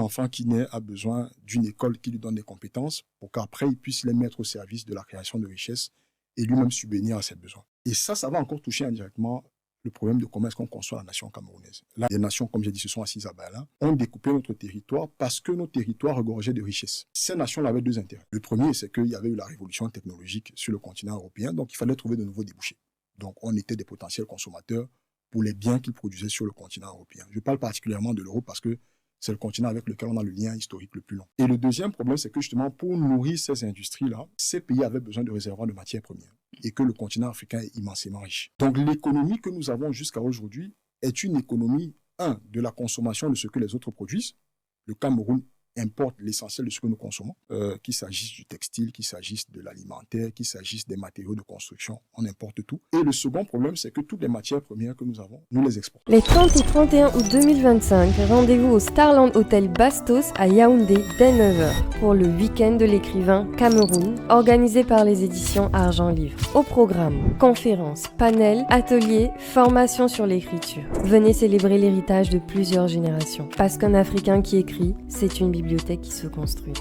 enfant qui naît a besoin d'une école qui lui donne des compétences pour qu'après, il puisse les mettre au service de la création de richesses et lui-même subvenir à ses besoins. Et ça va encore toucher indirectement le problème de comment est-ce qu'on conçoit la nation camerounaise. Là, les nations, comme j'ai dit, se sont assises à Berlin, ont découpé notre territoire parce que nos territoires regorgeaient de richesses. Ces nations avaient deux intérêts. Le premier, c'est qu'il y avait eu la révolution technologique sur le continent européen, donc il fallait trouver de nouveaux débouchés. Donc on était des potentiels consommateurs pour les biens qu'ils produisaient sur le continent européen. Je parle particulièrement de l'Europe parce que c'est le continent avec lequel on a le lien historique le plus long. Et le deuxième problème, c'est que justement, pour nourrir ces industries-là, ces pays avaient besoin de réservoirs de matières premières et que le continent africain est immensément riche. Donc l'économie que nous avons jusqu'à aujourd'hui est une économie, de la consommation de ce que les autres produisent. Le Cameroun importe l'essentiel de ce que nous consommons, qu'il s'agisse du textile, qu'il s'agisse de l'alimentaire, qu'il s'agisse des matériaux de construction, on importe tout. Et le second problème, c'est que toutes les matières premières que nous avons, nous les exportons. Les 30 et 31 août 2025, rendez-vous au Starland Hotel Bastos à Yaoundé dès 9h pour le week-end de l'écrivain Cameroun, organisé par les éditions Argent Livre. Au programme, conférences, panels, ateliers, formations sur l'écriture. Venez célébrer l'héritage de plusieurs générations. Parce qu'un Africain qui écrit, c'est une bibliothèque qui se construit.